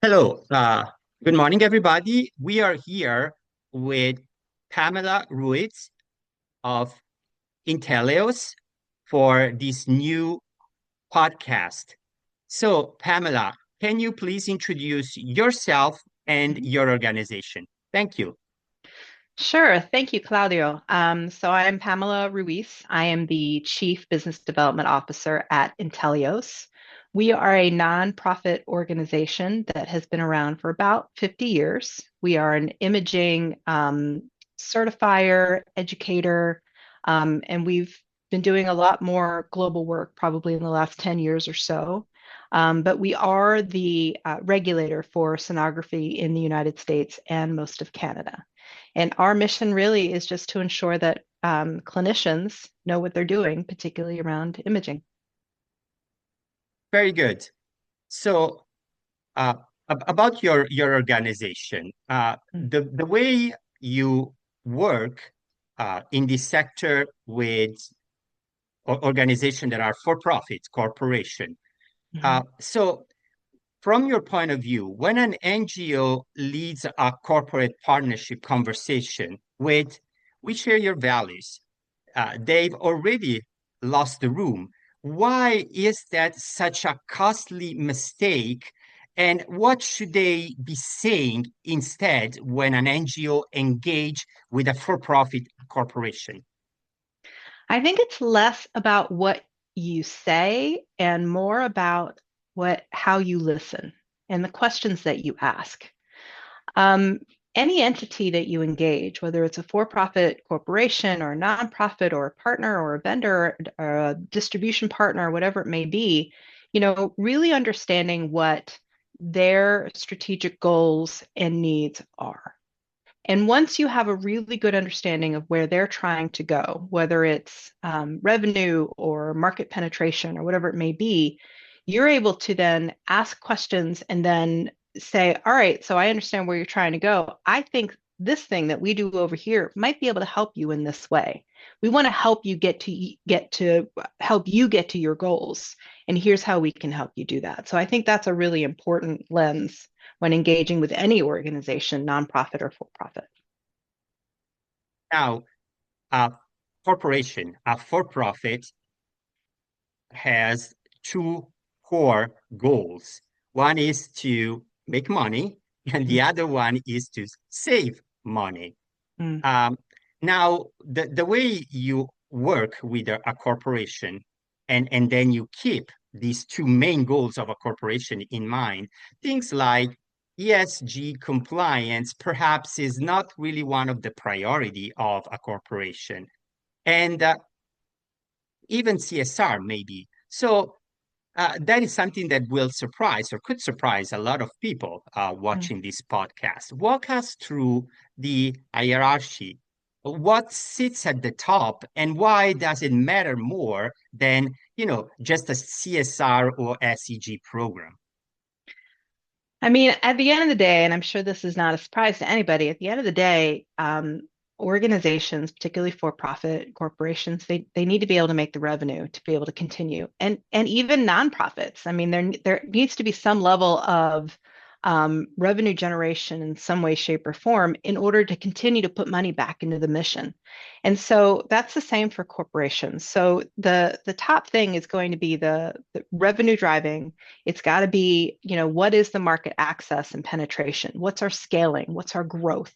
Hello. Good morning, everybody. We are here with Pamela Ruiz of Inteleos for this new podcast. So, Pamela, can you please introduce yourself and Mhm. your organization? Thank you. Sure. Thank you, Claudio. So I'm Pamela Ruiz. I am the Chief Business Development Officer at Inteleos. We are a nonprofit organization that has been around for about 50 years. We are an imaging certifier, educator, and we've been doing a lot more global work probably in the last 10 years or so. But we are the regulator for sonography in the United States and most of Canada. And our mission really is just to ensure that clinicians know what they're doing, particularly around imaging. Very good. So, uh, about your organization, Mm. the way you work in this sector with organizations that are for profit corporation. Mhm. So, from your point of view, when an NGO leads a corporate partnership conversation with, we share your values, they've already lost the room. Why is that such a costly mistake? And what should they be saying instead when an NGO engage with a for-profit corporation? I think it's less about what you say and more about how you listen and the questions that you ask. Um, any entity that you engage, whether it's a for-profit corporation or a nonprofit or a partner or a vendor or a distribution partner, whatever it may be, really understanding what their strategic goals and needs are. And once you have a really good understanding of where they're trying to go, whether it's revenue or market penetration or whatever it may be, you're able to then ask questions and then say, all right, so I understand where you're trying to go. I think this thing that we do over here might be able to help you in this way. We want to help you get to your goals. And here's how we can help you do that. So I think that's a really important lens when engaging with any organization, nonprofit or for profit. Now, a corporation, a for-profit, has two core goals. One is to make money, and the other one is to save money. Mm. Um, Now, the way you work with a corporation and then you keep these two main goals of a corporation in mind, things like ESG compliance perhaps is not really one of the priority of a corporation. And even CSR maybe. So that is something that will surprise or could surprise a lot of people Mm. watching this podcast. Walk us through the hierarchy. What sits at the top and why does it matter more than, just a CSR or SEG program? I mean, at the end of the day, and I'm sure this is not a surprise to anybody, at the end of the day, organizations, particularly for-profit corporations, they need to be able to make the revenue to be able to continue. And even nonprofits. I mean, there needs to be some level of revenue generation in some way, shape, or form in order to continue to put money back into the mission. And so that's the same for corporations. So the top thing is going to be the revenue driving. It's got to be, what is the market access and penetration? What's our scaling? What's our growth?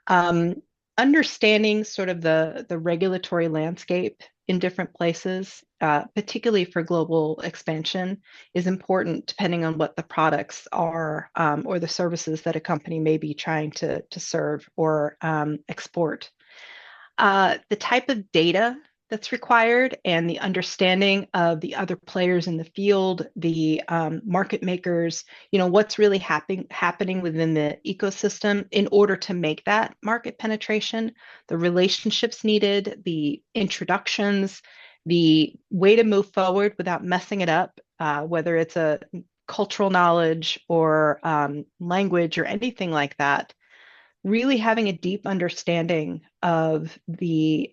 Um, Understanding sort of the regulatory landscape in different places, particularly for global expansion, is important depending on what the products are or the services that a company may be trying to serve or export. The type of data that's required and the understanding of the other players in the field, the market makers, what's really happening within the ecosystem in order to make that market penetration, the relationships needed, the introductions, the way to move forward without messing it up, whether it's a cultural knowledge or language or anything like that, really having a deep understanding of the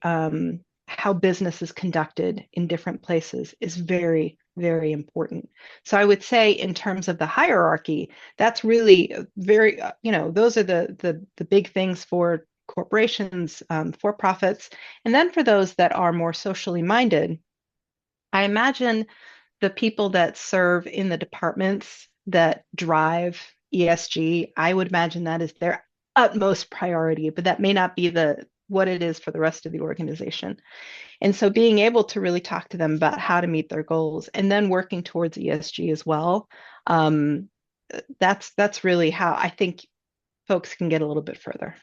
how business is conducted in different places is very, very important. So I would say in terms of the hierarchy, that's really very, those are the big things for corporations, for profits. And then for those that are more socially minded, I imagine the people that serve in the departments that drive ESG, I would imagine that is their utmost priority, but that may not be the what it is for the rest of the organization. And so being able to really talk to them about how to meet their goals and then working towards ESG as well, um, that's really how I think folks can get a little bit further.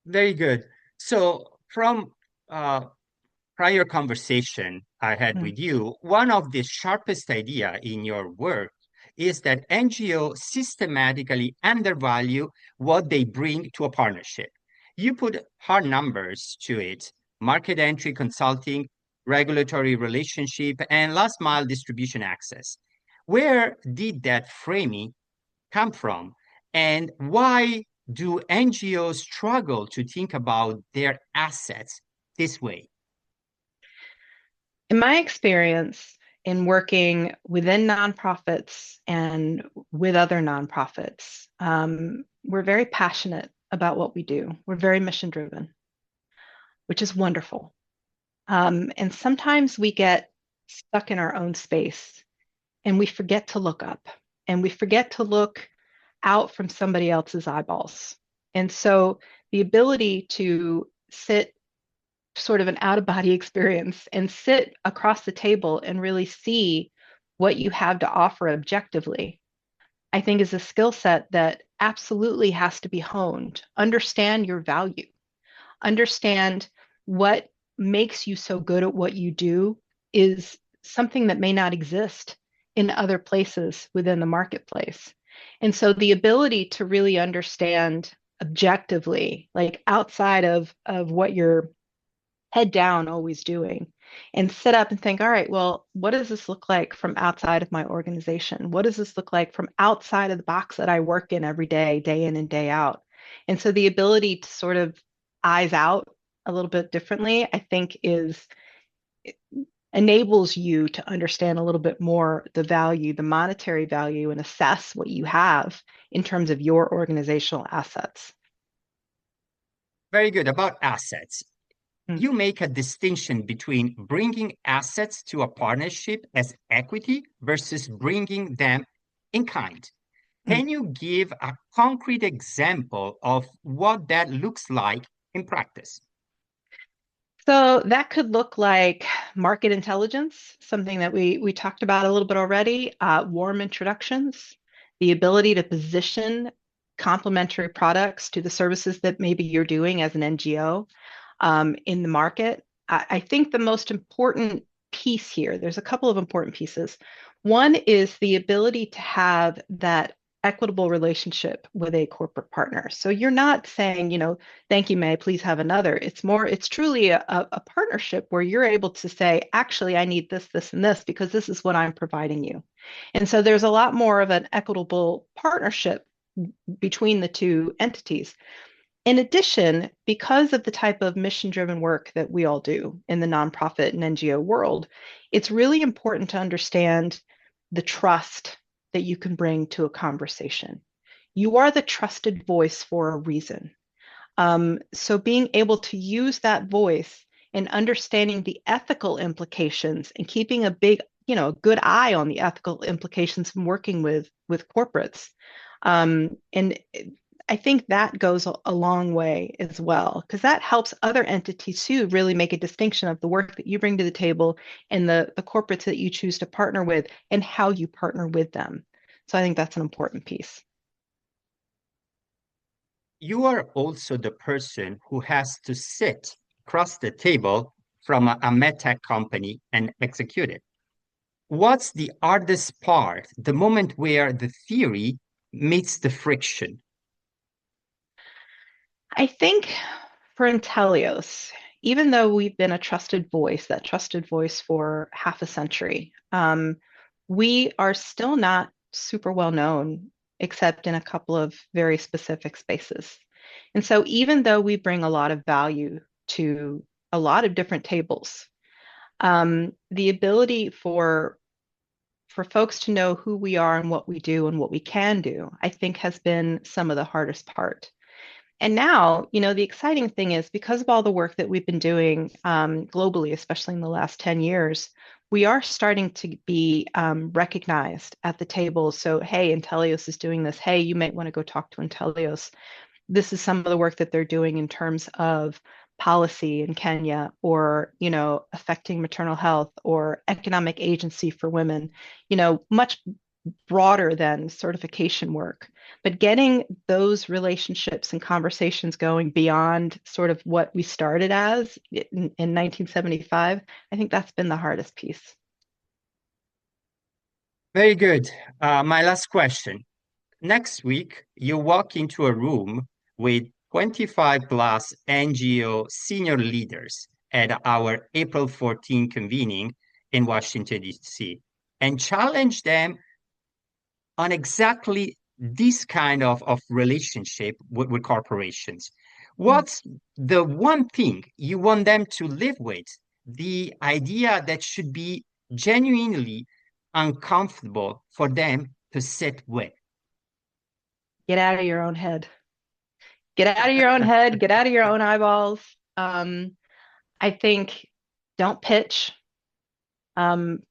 Very good. So from uh, prior conversation I had Mm, with you, one of the sharpest idea in your work is that NGO systematically undervalue what they bring to a partnership. You put hard numbers to it, market entry consulting, regulatory relationship, and last mile distribution access. Where did that framing come from? And why do NGOs struggle to think about their assets this way? In my experience in working within nonprofits and with other nonprofits, we're very passionate about what we do. We're very mission driven, which is wonderful. And sometimes we get stuck in our own space and we forget to look up and we forget to look out from somebody else's eyeballs. And so the ability to sit sort of an out of body experience and sit across the table and really see what you have to offer objectively, I think is a skill set that absolutely has to be honed. Understand your value, understand what makes you so good at what you do is something that may not exist in other places within the marketplace. And so the ability to really understand objectively, like outside of what you're head down always doing, and sit up and think, all right, well, what does this look like from outside of my organization? What does this look like from outside of the box that I work in every day in and day out? And so the ability to sort of eyes out a little bit differently, I think is enables you to understand a little bit more the value, the monetary value, and assess what you have in terms of your organizational assets. Very good. About assets. Mm, You make a distinction between bringing assets to a partnership as equity versus bringing them in kind. mm. Can you give a concrete example of what that looks like in practice? So that could look like market intelligence, something that we talked about a little bit already, warm introductions, the ability to position complementary products to the services that maybe you're doing as an NGO in the market. I think the most important piece here, there's a couple of important pieces. One is the ability to have that equitable relationship with a corporate partner. So you're not saying, thank you, may I please have another. It's more, it's truly a partnership where you're able to say, actually, I need this, this, and this because this is what I'm providing you. And so there's a lot more of an equitable partnership between the two entities. In addition, because of the type of mission driven work that we all do in the nonprofit and NGO world, it's really important to understand the trust that you can bring to a conversation. You are the trusted voice for a reason. So being able to use that voice and understanding the ethical implications and keeping a big, good eye on the ethical implications from working with corporates. And I think that goes a long way as well, because that helps other entities too really make a distinction of the work that you bring to the table and the corporates that you choose to partner with and how you partner with them. So I think that's an important piece. You are also the person who has to sit across the table from a medtech company and execute it. What's the hardest part, the moment where the theory meets the friction? I think for Inteleos, even though we've been a trusted voice, that trusted voice for half a century, we are still not super well known, except in a couple of very specific spaces. And so, even though we bring a lot of value to a lot of different tables, The ability for folks to know who we are and what we do and what we can do, I think has been some of the hardest part. And now, the exciting thing is because of all the work that we've been doing globally, especially in the last 10 years, we are starting to be recognized at the table. So, hey, Inteleos is doing this. Hey, you might want to go talk to Inteleos. This is some of the work that they're doing in terms of policy in Kenya or, affecting maternal health or economic agency for women, much broader than certification work. But getting those relationships and conversations going beyond sort of what we started as in 1975, I think that's been the hardest piece. Very good. My last question. Next week, you walk into a room with 25 plus NGO senior leaders at our April 14 convening in Washington, D.C., and challenge them on exactly this kind of relationship with corporations. What's the one thing you want them to live with? The idea that should be genuinely uncomfortable for them to sit with. Get out of your own head. Get out of your own head. Get out of your own eyeballs. I think don't pitch. Um,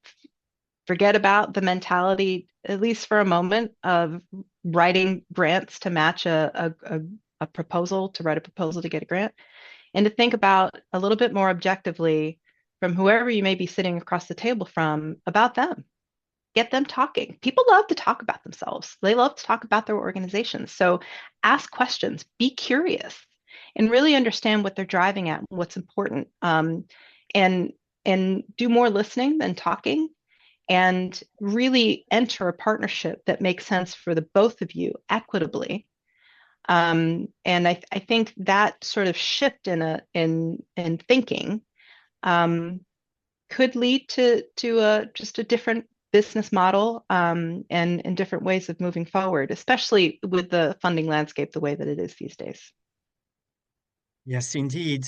Forget about the mentality, at least for a moment, of writing grants to match a proposal, to write a proposal to get a grant, and to think about a little bit more objectively from whoever you may be sitting across the table from about them. Get them talking. People love to talk about themselves. They love to talk about their organizations. So ask questions, be curious, and really understand what they're driving at, what's important, and do more listening than talking, and really enter a partnership that makes sense for the both of you equitably. And I think that sort of shift in thinking could lead to just a different business model and different ways of moving forward, especially with the funding landscape the way that it is these days. Yes, indeed.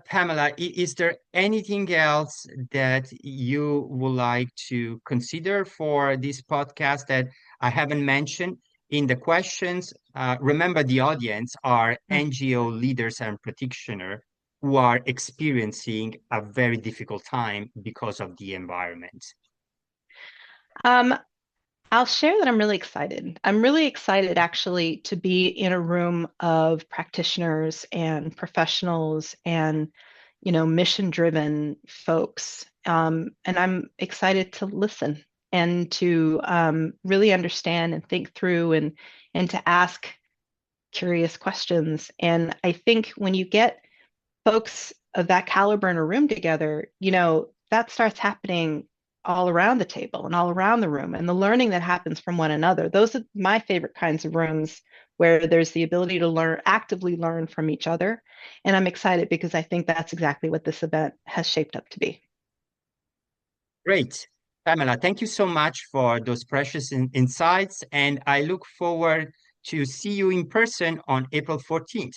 Pamela, is there anything else that you would like to consider for this podcast that I haven't mentioned in the questions? Remember, the audience are NGO leaders and practitioners who are experiencing a very difficult time because of the environment. Um, I'll share that I'm really excited. I'm really excited actually to be in a room of practitioners and professionals and, mission-driven folks. And I'm excited to listen and to really understand and think through and to ask curious questions. And I think when you get folks of that caliber in a room together, that starts happening all around the table and all around the room, and the learning that happens from one another. Those are my favorite kinds of rooms where there's the ability to learn, actively learn from each other. And I'm excited because I think that's exactly what this event has shaped up to be. Great. Pamela, thank you so much for those precious insights, and I look forward to see you in person on April 14th.